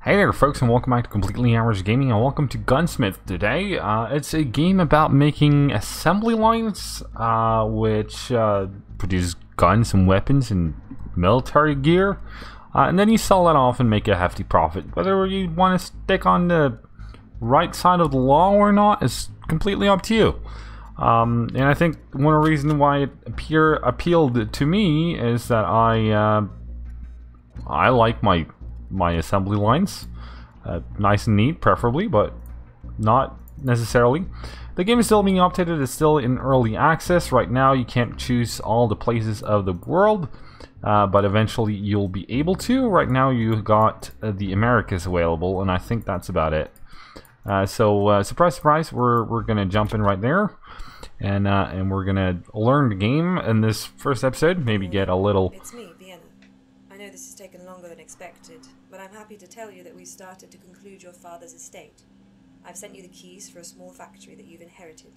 Hey there folks, and welcome back to Completely Average Gaming, and welcome to Gunsmith today. It's a game about making assembly lines which produce guns and weapons and military gear, and then you sell that off and make a hefty profit. Whether you want to stick on the right side of the law or not is completely up to you. And I think one of the reasons why it appealed to me is that I like my assembly lines nice and neat, preferably, but not necessarily. The game is still being updated. It's still in early access right now. You can't choose all the places of the world, but eventually you'll be able to. Right now you got the Americas available, and I think that's about it. So surprise surprise, we're gonna jump in right there, and we're gonna learn the game in this first episode. Maybe get a little. It's me, Vienna. I know this has taken longer than expected, but I'm happy to tell you that we've started to conclude your father's estate. I've sent you the keys for a small factory that you've inherited.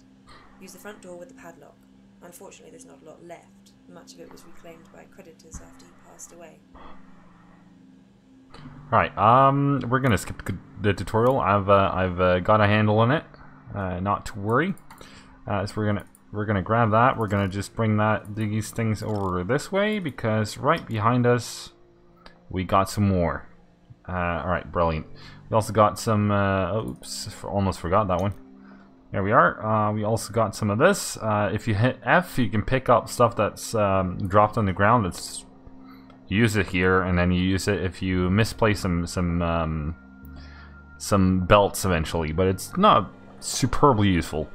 Use the front door with the padlock. Unfortunately, there's not a lot left. Much of it was reclaimed by creditors after he passed away. Right, we're gonna skip the tutorial. I've got a handle on it, not to worry. So we're gonna grab that. We're gonna just bring these things over this way, because right behind us we got some more. All right, brilliant. We also got some. Oops, almost forgot that one. There we are. We also got some of this. If you hit F, you can pick up stuff that's dropped on the ground. It's use it here, and then you use it if you misplace some belts eventually. But it's not superbly useful.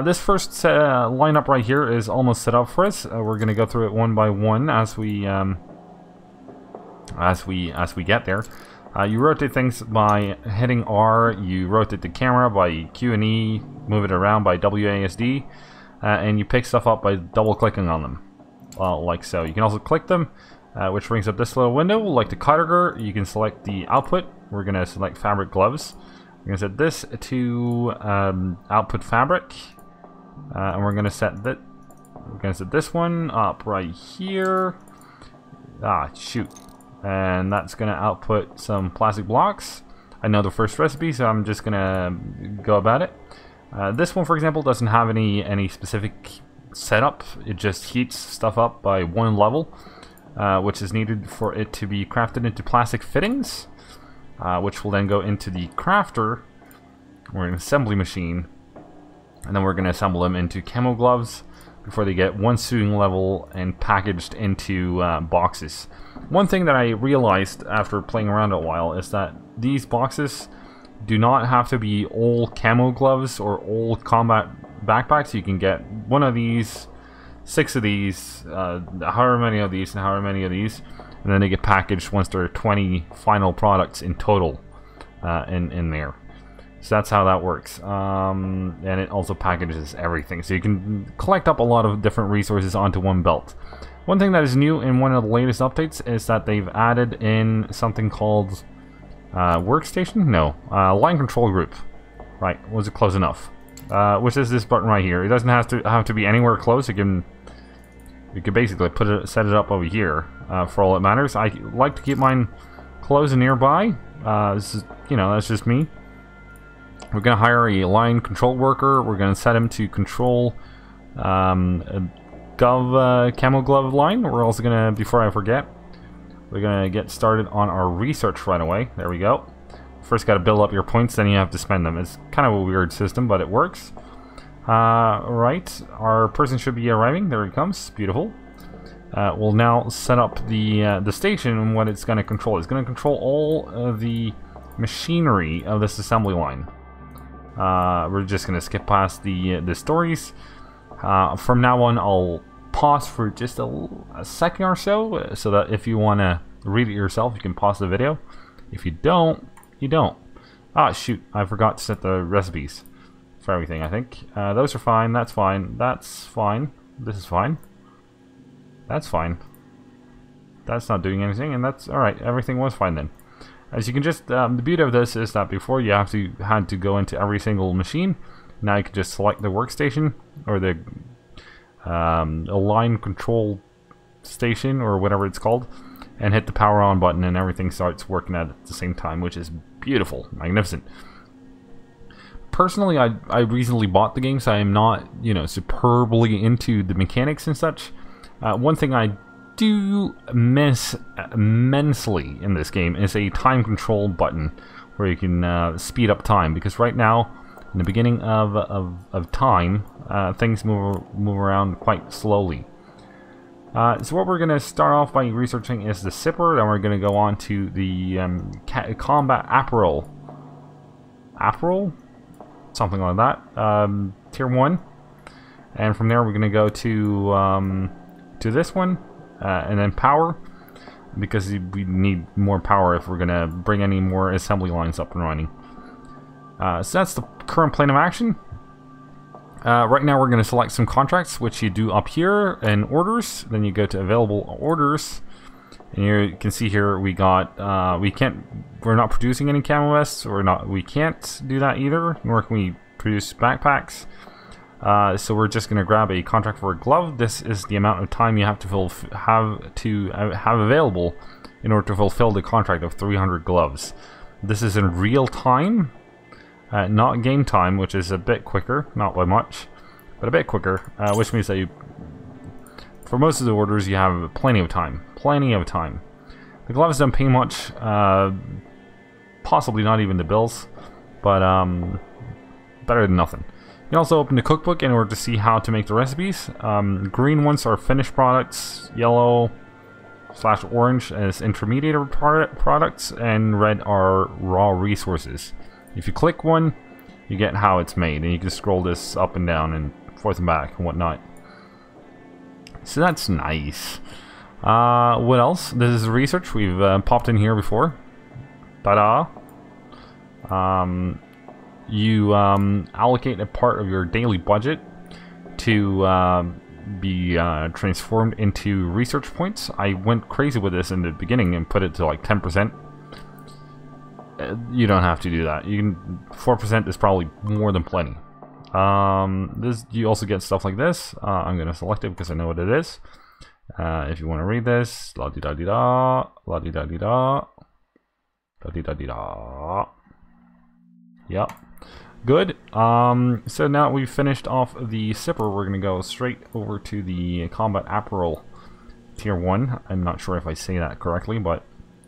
This first lineup right here is almost set up for us. We're gonna go through it one by one as we get there. You rotate things by hitting R. You rotate the camera by Q and E. Move it around by WASD, and you pick stuff up by double clicking on them, like so. You can also click them, which brings up this little window. Like the cutter, you can select the output. We're gonna select fabric gloves. We're gonna set this to output fabric, and we're gonna set that. We're gonna set this one up right here. Ah, shoot! And that's gonna output some plastic blocks. I know the first recipe, so I'm just gonna go about it. This one, for example, doesn't have any specific setup. It just heats stuff up by one level, which is needed for it to be crafted into plastic fittings. Which will then go into the crafter, or an assembly machine, and then we're going to assemble them into camo gloves before they get one suiting level and packaged into boxes. One thing that I realized after playing around a while is that these boxes do not have to be all camo gloves or all combat backpacks. You can get one of these, 6 of these, however many of these, and however many of these, and then they get packaged once there are 20 final products in total in there. So that's how that works. And it also packages everything. So you can collect up a lot of different resources onto one belt. One thing that is new in one of the latest updates is that they've added in something called workstation? No. Line control group. Right, was it close enough? Which is this button right here. It doesn't have to be anywhere close. You can basically set it up over here for all it matters. I like to keep mine close and nearby. This is, that's just me. We're gonna hire a line control worker. We're gonna set him to control a camo glove line. We're also gonna, before I forget, we're gonna get started on our research right away. There we go. First, gotta build up your points, then you have to spend them. It's kind of a weird system, but it works. Right, our person should be arriving. There he comes. Beautiful. We'll now set up the station and what it's going to control. It's going to control all of the machinery of this assembly line. We're just going to skip past the stories. From now on, I'll pause for just a second or so that if you want to read it yourself, you can pause the video. If you don't, you don't. Ah, shoot, I forgot to set the recipes for everything, I think. Those are fine, that's fine, that's fine, this is fine. That's fine. That's not doing anything, and that's alright, everything was fine then. As you can just, the beauty of this is that before you had to go into every single machine. Now you can just select the workstation, or the line control station, or whatever it's called, and hit the power on button, and everything starts working at the same time, which is beautiful, magnificent. Personally, I recently bought the game, so I am not, you know, superbly into the mechanics and such. One thing I do miss immensely in this game is a time control button where you can speed up time, because right now, in the beginning of time, things move around quite slowly. So what we're going to start off by researching is the Zipper, then we're going to go on to the combat apparel. Apparel? Something like that. Tier 1. And from there we're going to go to this one, and then power, because we need more power if we're going to bring any more assembly lines up and running. So that's the current plan of action. Right now we're going to select some contracts, which you do up here in orders. Then you go to available orders, and you can see here we got we're not producing any camo vests, we can't do that either, nor can we produce backpacks. So we're just going to grab a contract for a glove. This is the amount of time you have to have available in order to fulfill the contract of 300 gloves. This is in real time. Not game time, which is a bit quicker, not by much, but a bit quicker, which means that for most of the orders you have plenty of time. The gloves don't pay much, possibly not even the bills, but better than nothing. You can also open the cookbook in order to see how to make the recipes. Green ones are finished products, yellow/orange as intermediate products, and red are raw resources. If you click one, you get how it's made, and you can scroll this up and down and forth and back and whatnot. So that's nice. What else? This is research. We've popped in here before. Ta-da! You allocate a part of your daily budget to be transformed into research points. I went crazy with this in the beginning and put it to like 10%. You don't have to do that. 4% is probably more than plenty. You also get stuff like this. I'm gonna select it because I know what it is. If you want to read this, la di da di da, la di da di da, la di da di da. Yep, good. So now we've finished off the Zipper, we're gonna go straight over to the combat apparel tier 1. I'm not sure if I say that correctly, but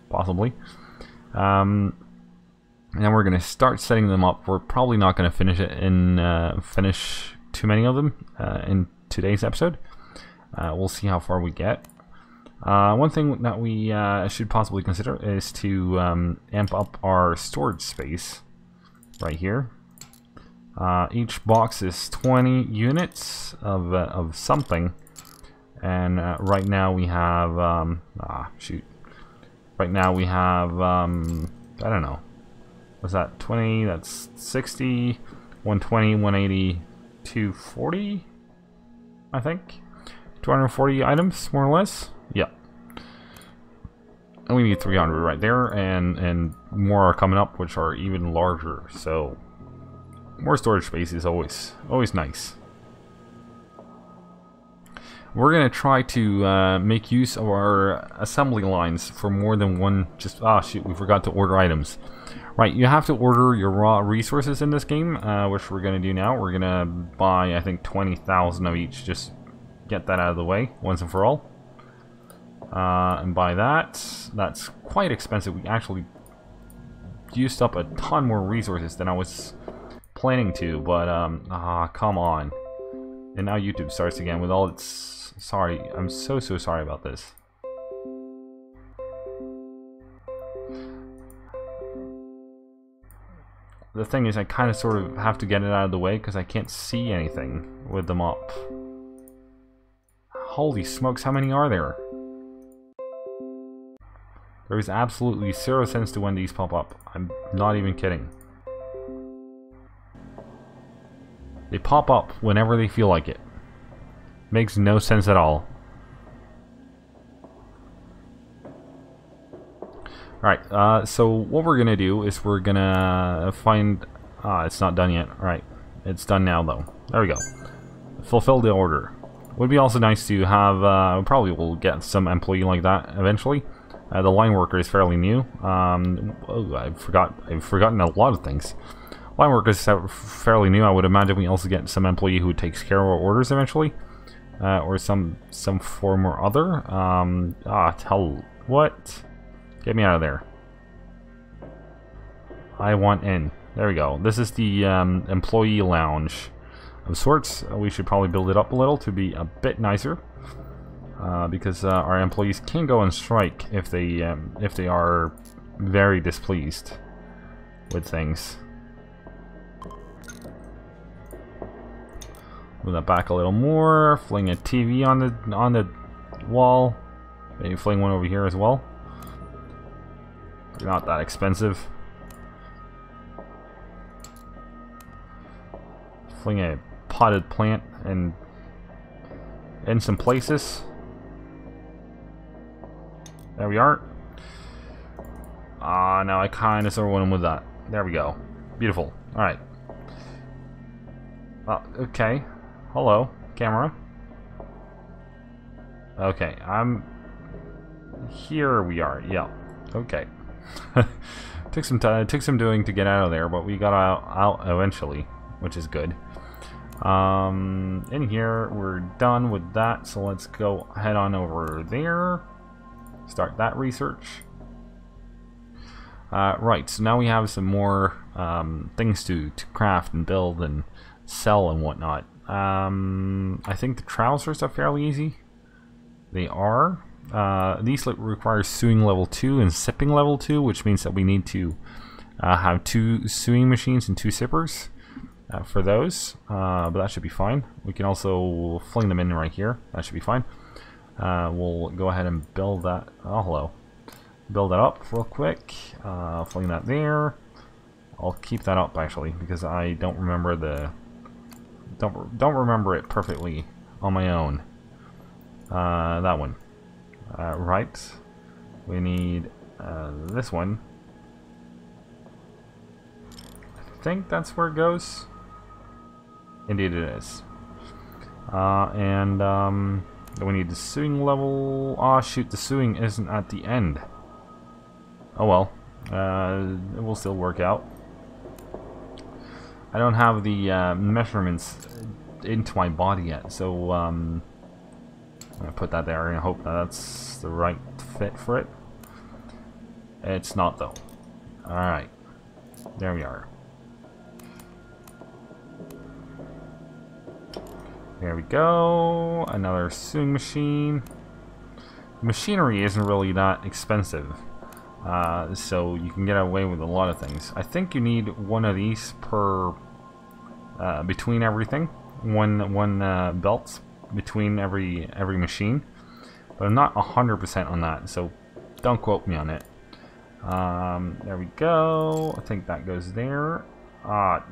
possibly. And then we're going to start setting them up. We're probably not going to finish it finish too many of them in today's episode. We'll see how far we get. One thing that we should possibly consider is to amp up our storage space right here. Each box is 20 units of something, and right now we have right now we have I don't know. What's that? 20, that's 60, 120, 180, 240, I think. 240 items, more or less. Yeah. And we need 300 right there, and more are coming up, which are even larger. So, more storage space is always nice. We're going to try to make use of our assembly lines for more than one. Shoot, we forgot to order items. Right, you have to order your raw resources in this game, which we're going to do now. We're going to buy, I think, 20,000 of each. Just get that out of the way once and for all. And buy that. That's quite expensive. We actually used up a ton more resources than I was planning to, but come on. And now YouTube starts again with all its... Sorry, I'm so sorry about this. The thing is, I kind of sort of have to get it out of the way because I can't see anything with them up. Holy smokes, how many are there? There is absolutely 0 sense to when these pop up. I'm not even kidding. They pop up whenever they feel like it. Makes no sense at all. Alright, so what we're gonna do is we're gonna find... it's not done yet. Alright, it's done now though. There we go. Fulfill the order. Would be also nice to have... probably we'll get some employee like that eventually. The line worker is fairly new. Oh, I've forgotten a lot of things. Line worker is fairly new. I would imagine we also get some employee who takes care of our orders eventually, or some form or other. Tell what? Get me out of there. I want in. There we go. This is the employee lounge of sorts. We should probably build it up a little to be a bit nicer, because our employees can go on strike if they are very displeased with things. Move that back a little more. Fling a TV on the wall. Maybe fling one over here as well. They're not that expensive. Fling a potted plant and in some places. There we are. Now I kind of sort of want with that. There we go. Beautiful. Alright. Okay. Hello, camera. Okay, here we are. Yeah. Okay. Took some time. Took some doing to get out of there, but we got out eventually, which is good. In here, we're done with that, so let's go head on over there. Start that research. Right, so now we have some more things to craft and build and sell and whatnot. I think the trousers are fairly easy. They are. These require sewing level 2 and sipping level 2, which means that we need to have 2 sewing machines and 2 sippers for those. But that should be fine. We can also fling them in right here. That should be fine. We'll go ahead and build that. Oh, hello. Build that up real quick. Fling that there. I'll keep that up actually because I don't remember the. Don't remember it perfectly on my own. That one. Right. We need this one. I think that's where it goes. Indeed it is. And then we need the sewing level. Oh shoot, the sewing isn't at the end. Oh well. It will still work out. I don't have the measurements into my body yet, so I'm gonna put that there and hope that that's the right fit for it. It's not though. Alright. There we are. There we go. Another sewing machine. Machinery isn't really that expensive. So you can get away with a lot of things. I think you need one of these per between everything. One belt between every machine. But I'm not 100% on that, so don't quote me on it. There we go. I think that goes there. That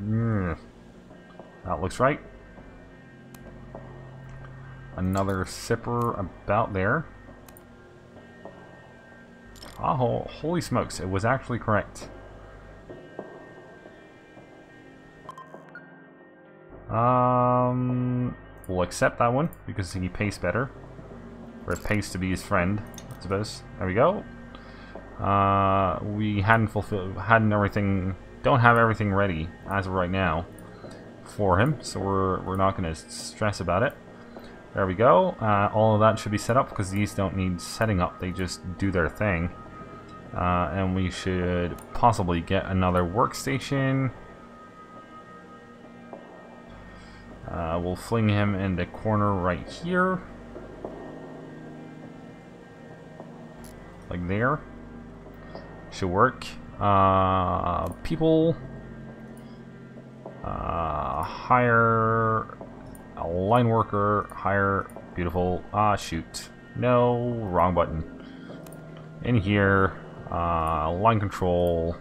looks right. Another sipper about there. Oh, holy smokes, it was actually correct. We'll accept that one because he pays better. Or it pays to be his friend, I suppose. There we go. We don't have everything ready as of right now for him, so we're not going to stress about it. There we go. All of that should be set up because these don't need setting up, they just do their thing. And we should possibly get another workstation. We'll fling him in the corner right here. Like there. Should work. People. Hire a line worker. Hire. Beautiful. Shoot. No, wrong button. In here. Line control.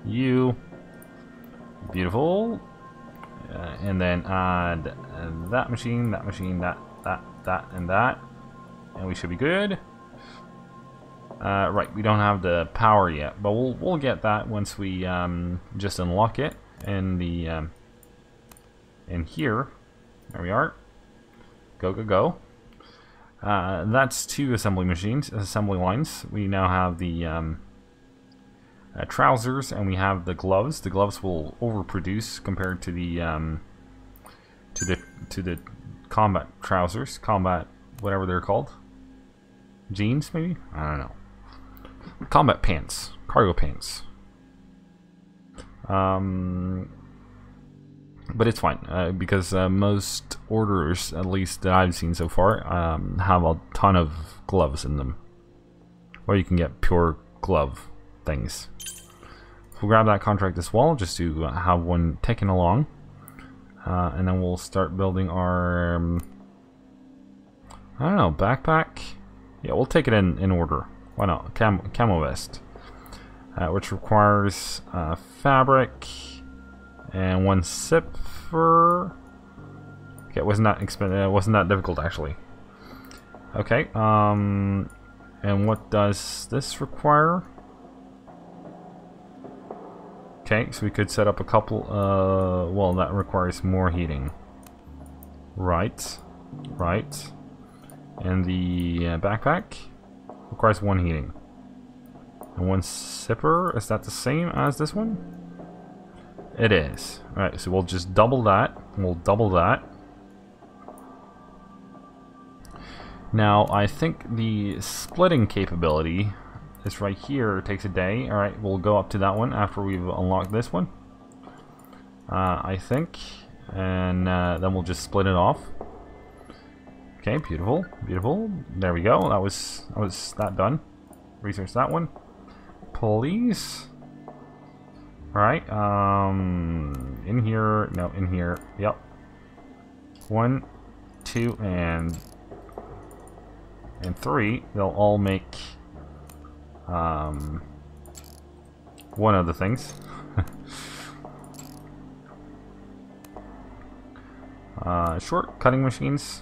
You. Beautiful. And then add that machine, that, and that. And we should be good. Right, we don't have the power yet, but we'll get that once we just unlock it in the in here. There we are. Go, go, go. That's 2 assembly lines. We now have the trousers, and we have the gloves. The gloves will overproduce compared to the combat trousers, combat whatever they're called, jeans maybe. I don't know. Combat pants, cargo pants. But it's fine because most orders, at least that I've seen so far, have a ton of gloves in them, or you can get pure glove things. We'll grab that contract as well, just to have one taken along, and then we'll start building our I don't know, backpack. Yeah, we'll take it in order. Why not? Camo vest, which requires fabric. And 1 zipper. Okay, it wasn't that difficult actually. Okay, and what does this require? Okay, so we could set up a couple. Well, that requires more heating. Right. And the backpack requires 1 heating. And 1 zipper. Is that the same as this one? It is. Alright, so we'll just double that. We'll double that. Now, I think the splitting capability is right here. It takes a day. Alright, we'll go up to that one after we've unlocked this one. I think. And then we'll just split it off. Okay, beautiful. Beautiful. There we go. That was that done. Research that one. Please. Alright, in here, no, in here, yep. 1, 2, and 3, they'll all make, one of the things. Short cutting machines.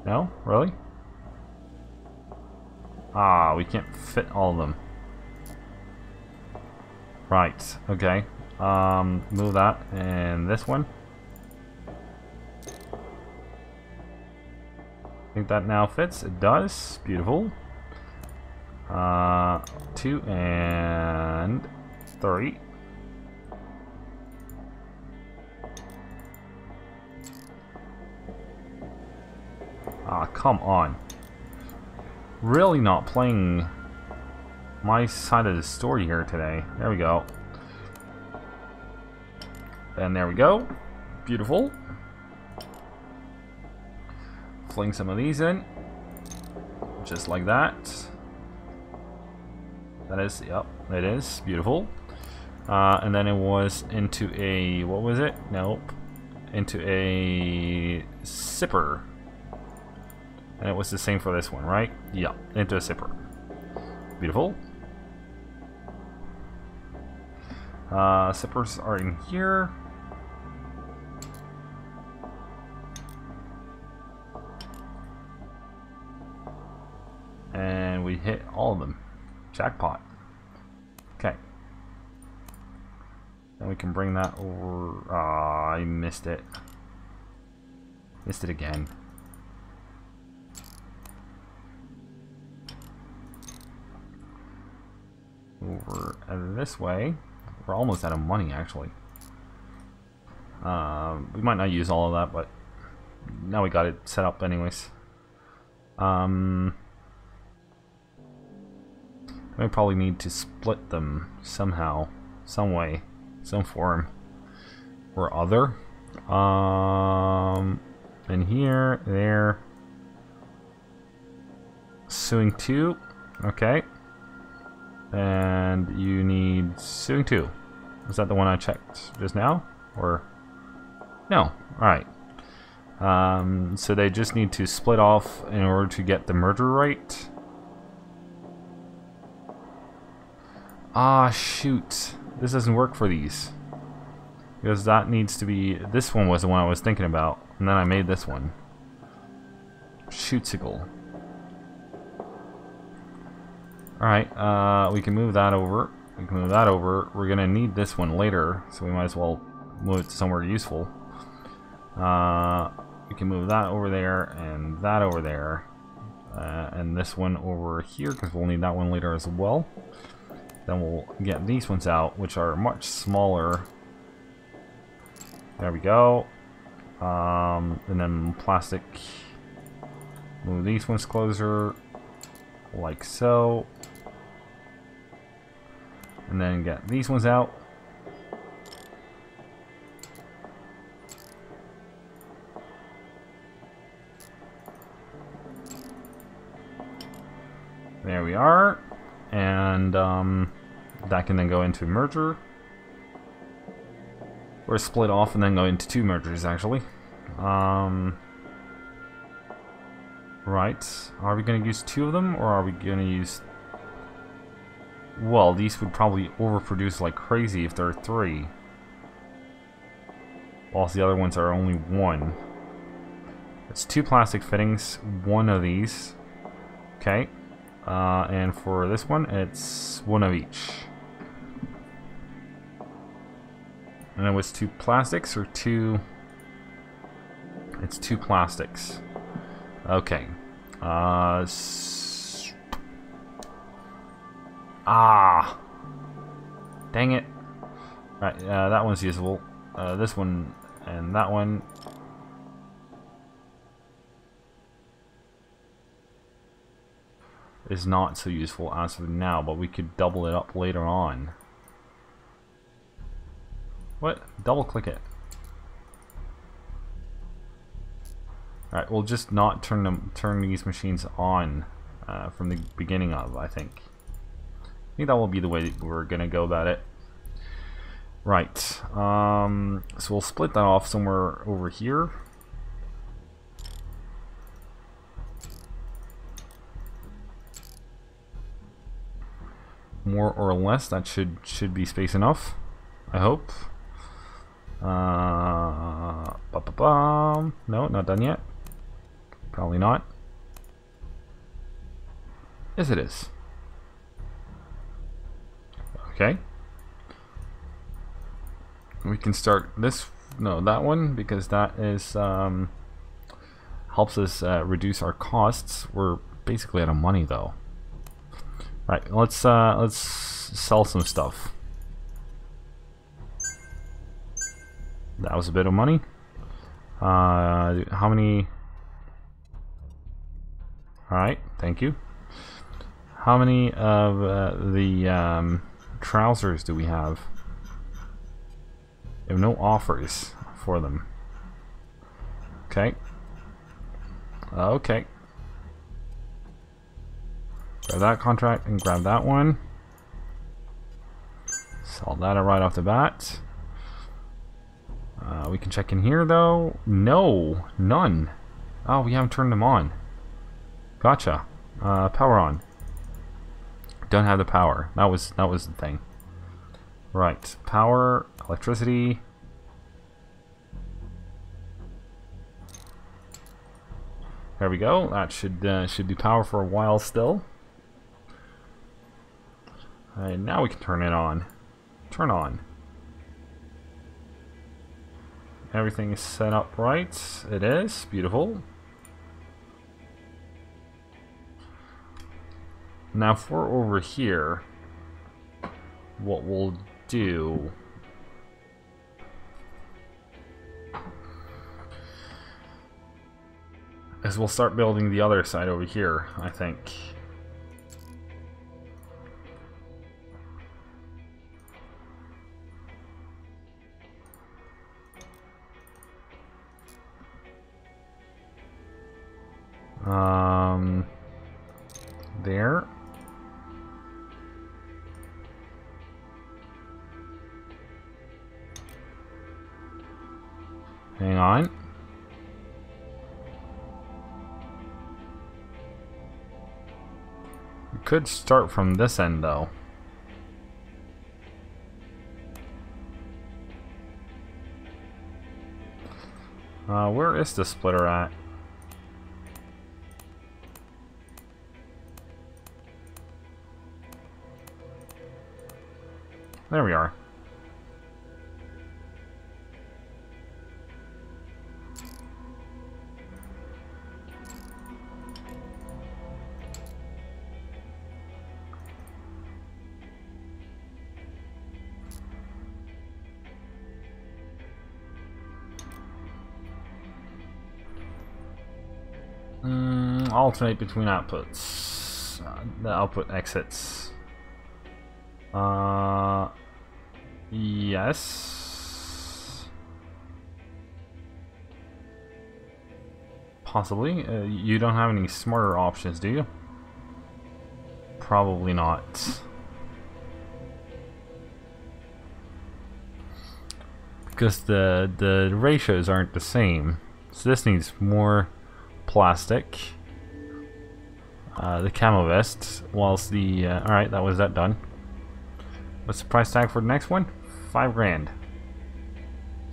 No? Really? Ah, we can't fit all of them. Right, okay. Move that and this one. I think that now fits. It does. Beautiful. 2 and 3. Ah, come on. Really not playing my side of the story here today. There we go. And there we go. Beautiful. Fling some of these in. Just like that. That is, yep, it is. Beautiful. And then it was into a, what was it? Nope. Into a zipper. And it was the same for this one, right? Yeah, into a zipper. Beautiful. Zippers are in here. And we hit all of them. Jackpot. Okay. Then we can bring that over. I missed it. Missed it again. Over this way. We're almost out of money, actually. We might not use all of that, but now we got it set up anyways. We probably need to split them somehow, some way, some form or other. In here, there. Sewing 2, okay. And you need sewing 2. Was that the one I checked just now? Or no? Alright. So they just need to split off in order to get the merger right. Ah, shoot. This doesn't work for these. Because that needs to be... This one was the one I was thinking about. And then I made this one. Shootsicle. Alright, we can move that over. We can move that over. We're gonna need this one later, so we might as well move it to somewhere useful. we can move that over there and that over there. And this one over here, because we'll need that one later as well. Then we'll get these ones out, which are much smaller. There we go. And then plastic. Move these ones closer, like so. And then get these ones out. There we are. And that can then go into merger. Or split off and then go into two mergers, actually. Right. Are we going to use two of them, or are we going to use... Well, these would probably overproduce like crazy if there are three. Whilst the other ones are only one. It's two plastic fittings, one of these. Okay. And for this one, it's one of each. And it was two plastics or two... It's two plastics. Okay. Dang it. Right, that one's usable. This one and that one. Is not so useful as of now, but we could double it up later on. What? Double click it. Alright, we'll just not turn these machines on from the beginning of, I think. I think that will be the way we're gonna go about it. Right. So we'll split that off somewhere over here. More or less, that should be space enough, I hope. No, not done yet. Probably not. Yes, it is. Okay. We can start this, no, that one, because that is helps us reduce our costs. We're basically out of money though. Right, let's sell some stuff. That was a bit of money. How many? All right, thank you. How many of the trousers do we have? We have no offers for them. Okay. Okay. Grab that contract and grab that one. Sell that right off the bat. We can check in here though. No, none. Oh, we haven't turned them on. Gotcha. Power on. Don't have the power. That was the thing. Right. Power, electricity. There we go. That should be power for a while still. And now we can turn it on. Turn on. Everything is set up right. It is. Beautiful. Now if we're over here, what we'll do is we'll start building the other side over here, I think. There. Hang on. We could start from this end though. Where is the splitter at? There we are. alternate between outputs. The output exits. Yes. Possibly. You don't have any smarter options, do you? Probably not. Because the ratios aren't the same. So this needs more plastic. The camo vest, whilst the alright, that was that done. What's the price tag for the next one? 5 grand.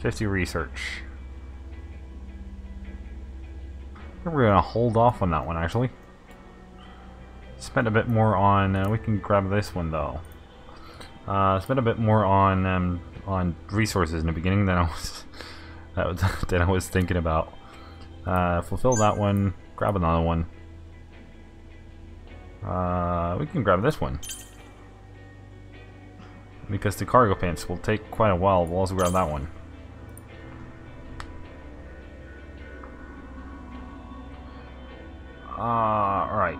50 research. We're gonna hold off on that one actually. Spend a bit more on. We can grab this one though. Spend a bit more on resources in the beginning than I was than I was thinking about. Fulfill that one. Grab another one. We can grab this one because the cargo pants will take quite a while. We'll also grab that one. Alright.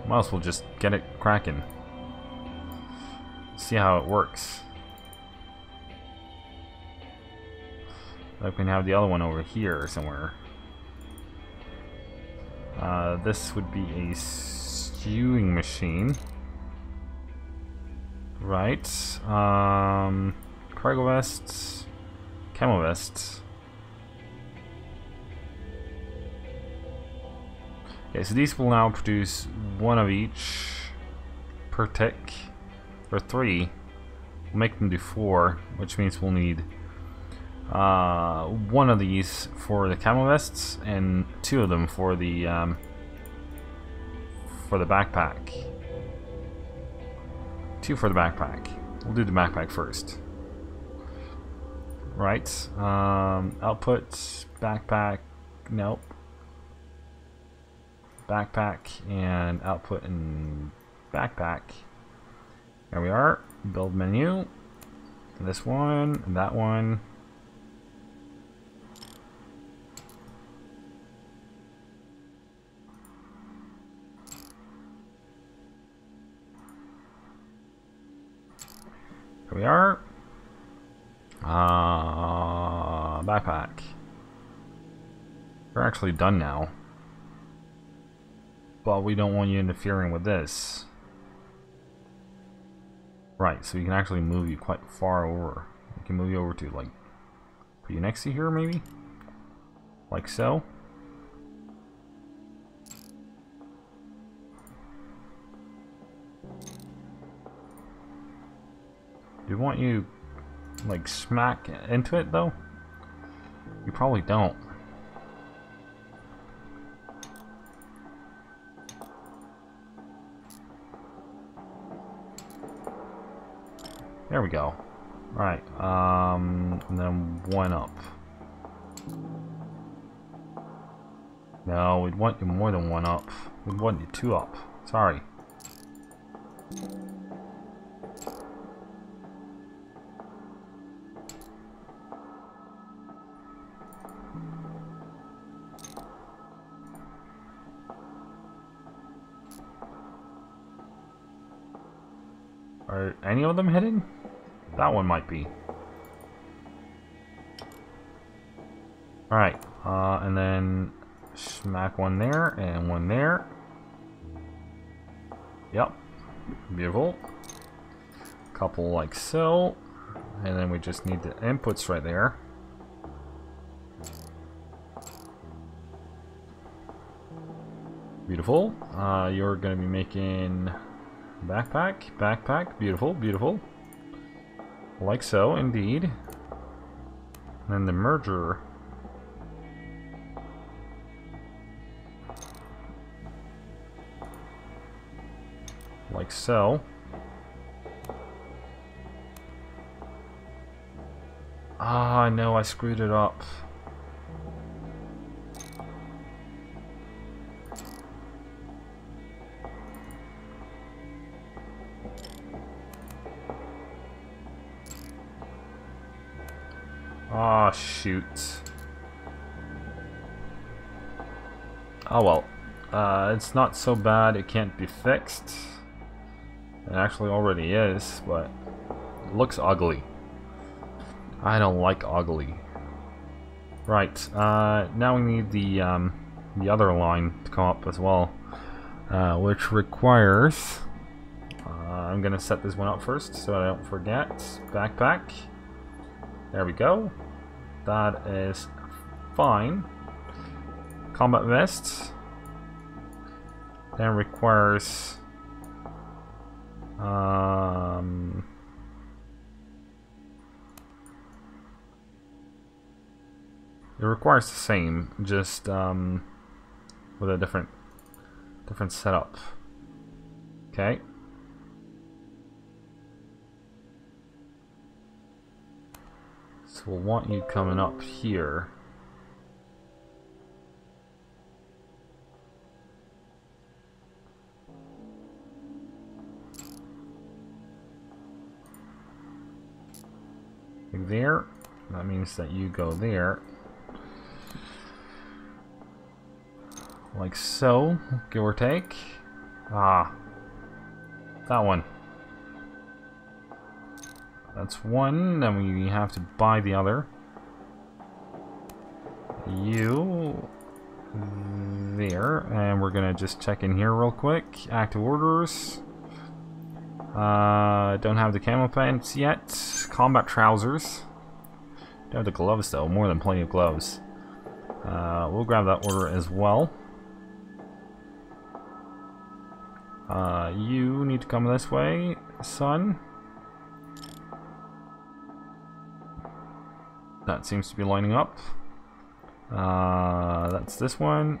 Might as well just get it cracking. See how it works. I can have the other one over here somewhere. This would be a stewing machine. Right. Cargo vests. Camo vests. Okay, so these will now produce one of each per tick. Or 3. We'll make them do 4, which means we'll need one of these for the camo vests and 2 of them for the backpack. 2 for the backpack. We'll do the backpack first. Right. Output, backpack, nope. Backpack and output and backpack. There we are. Build menu. This one, and that one. Here we are. Backpack. We're actually done now. But we don't want you interfering with this. Right, so we can actually move you quite far over. We can move you over to, like, put you next to here, maybe? Like so. Do you want you, like, smack into it, though? You probably don't. There we go. Alright, and then 1 up. No, we'd want you more than 1 up. We'd want you 2 up. Sorry. Are any of them hidden? That one might be. Alright, and then smack 1 there and 1 there. Yep, beautiful. Couple like so. And then we just need the inputs right there. Beautiful. You're going to be making backpack, beautiful, beautiful. Like so, indeed. And then the merger. Like so. Ah, no, I screwed it up. Ah, shoot. Oh well. It's not so bad it can't be fixed. It actually already is, but it looks ugly. I don't like ugly. Right, now we need the other line to come up as well, which requires... I'm gonna set this one up first so I don't forget. Backpack. There we go. That is fine. Combat vest. Then requires... it requires the same, just with a different setup. Okay. So we'll want you coming up here. There. That means that you go there. Like so, give or take. Ah. That one. That's one, then we have to buy the other. You there, and we're gonna just check in here real quick. Active orders. Don't have the camo pants yet. Combat trousers. Don't have the gloves though, more than plenty of gloves. We'll grab that order as well. You need to come this way, son. That seems to be lining up. That's this one.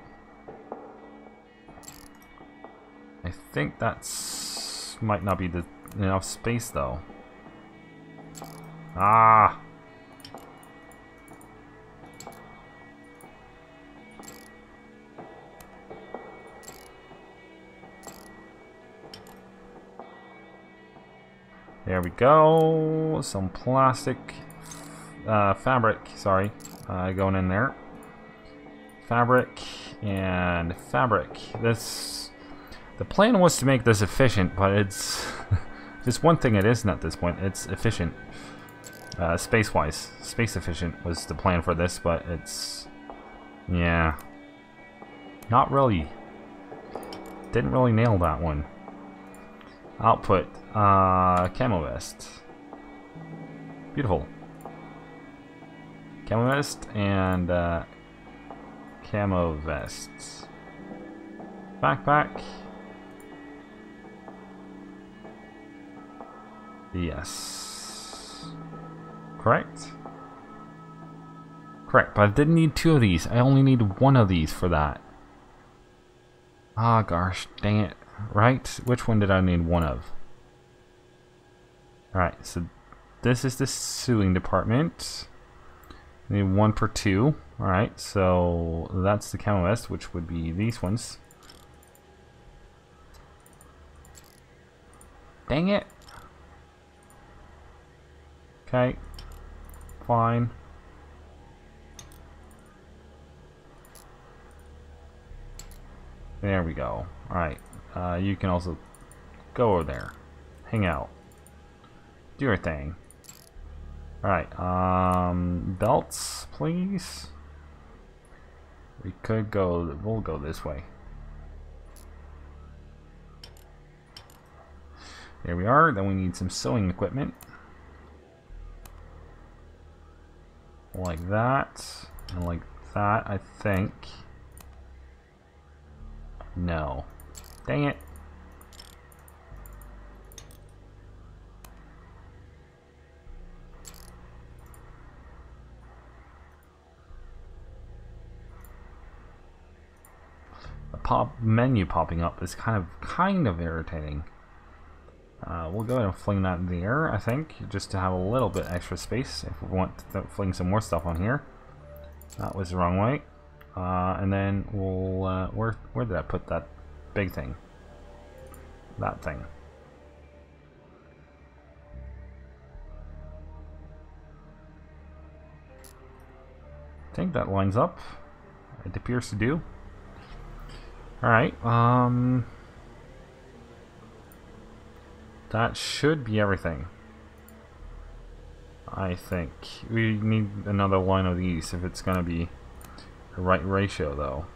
I think that's might not be enough space though. Ah. There we go. Some plastic fabric, sorry, going in there. Fabric and fabric. The plan was to make this efficient, but it's just one thing it isn't at this point. It's efficient, space-wise. Space efficient was the plan for this, but it's, yeah, not really. Didn't really nail that one. Output, camo vest. Beautiful. Camo vest and camo vests. Backpack. Yes. Correct? Correct, but I didn't need two of these. I only need one of these for that. Ah, gosh, dang it. Right? Which one did I need one of? Alright, so this is the sewing department. I need one per two. Alright, so that's the camo vest, which would be these ones. Dang it! Okay. Fine. There we go. Alright. You can also go over there. Hang out. Do your thing. Alright. Belts, please. We could go... We'll go this way. There we are. Then we need some sewing equipment. Like that. And like that, I think. No. Dang it. The menu popping up is kind of irritating. We'll go ahead and fling that in the air, I think, just to have a little bit extra space if we want to fling some more stuff on here. That was the wrong way. And then we'll where did I put that big thing? That thing. I think that lines up. It appears to do. Alright, that should be everything. I think. We need another line of these if it's gonna be the right ratio, though.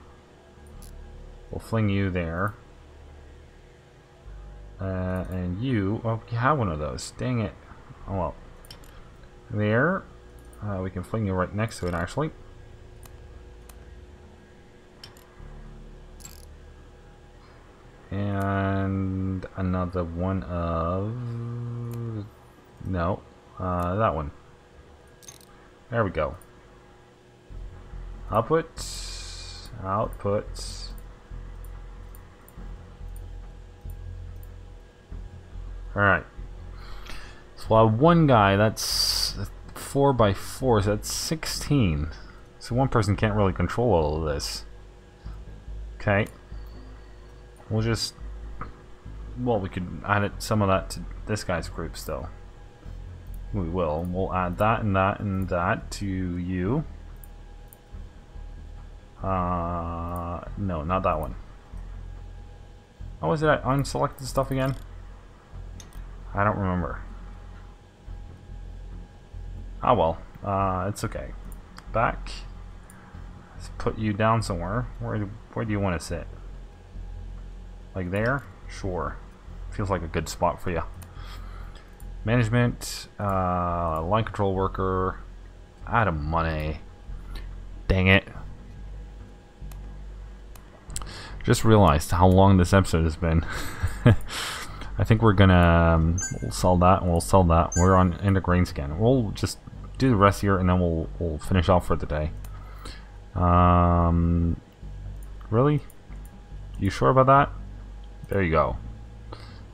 We'll fling you there. And you... Oh, you have one of those. Dang it. Oh well. There. We can fling you right next to it, actually. And another one of... No. That one. There we go. Output. Output. Alright. So I have one guy, that's 4 by 4, so that's 16. So one person can't really control all of this. Okay. We'll just... Well, we could add some of that to this guy's group still. We will. We'll add that and that and that to you. No, not that one. Oh, was it I unselected stuff again? I don't remember. Ah well, it's okay. Back. Let's put you down somewhere. Where do you want to sit? Like there? Sure. Feels like a good spot for you. Management, line control worker, out of money. Dang it. Just realized how long this episode has been. I think we're gonna we'll sell that and we'll sell that. We're on into grains again. We'll just do the rest here and then we'll finish off for the day. Really? You sure about that? There you go.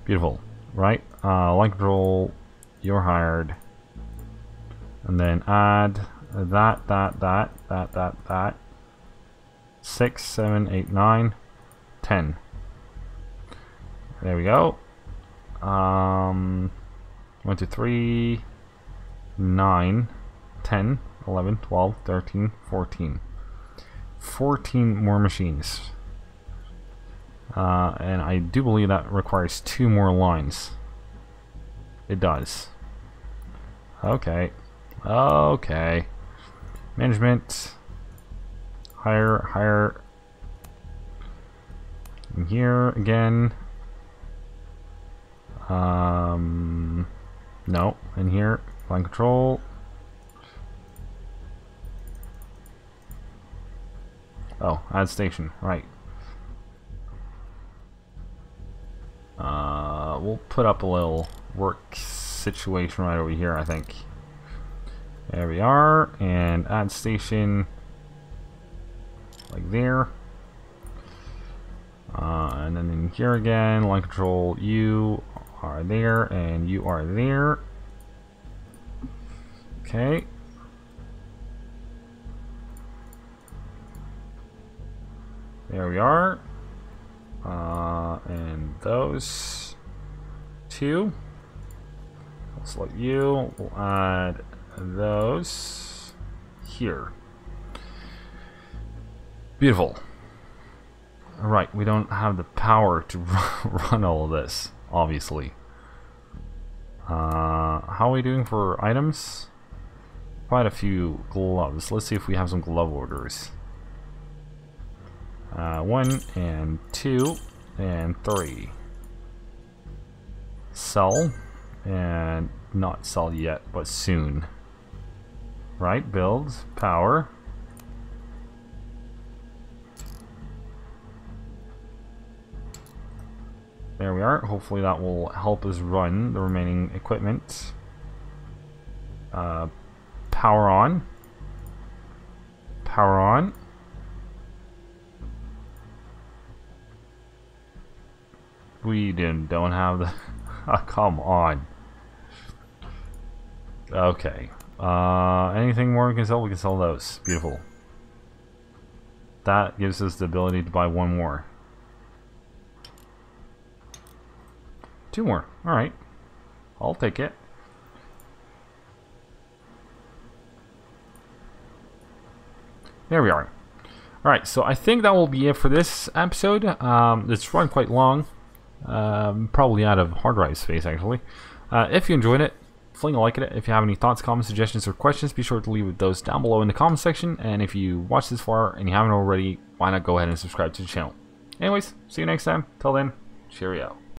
Beautiful. Right? Line control, you're hired. And then add that. 6, 7, 8, 9, 10. There we go. 1, 2, 3, 9, 10, 11, 12, 13, 14. 14 more machines. And I do believe that requires 2 more lines. It does. Okay. Okay. Management. Hire. And here again. No. In here. Line control. Oh, add station. Right. We'll put up a little work situation right over here, I think. There we are. And add station. Like there. And then in here again, line control, you are there, and you are there. Okay. There we are. And those 2. I'll select you. We'll add those here. Beautiful. Alright, we don't have the power to run all of this, obviously. How are we doing for items? Quite a few gloves. Let's see if we have some glove orders. 1 and 2 and 3. Sell. And not sell yet, but soon. Right, build, power. There we are. Hopefully that will help us run the remaining equipment. Power on. Power on. We don't have the... Oh, come on. Okay. Anything more we can sell? We can sell those. Beautiful. That gives us the ability to buy 1 more. 2 more. Alright. I'll take it. There we are. Alright, so I think that will be it for this episode. It's run quite long. Probably out of hard drive space, actually. If you enjoyed it, fling a like at it. If you have any thoughts, comments, suggestions, or questions, be sure to leave those down below in the comment section. And if you watched this far and you haven't already, why not go ahead and subscribe to the channel. Anyways, see you next time. Till then, cheerio.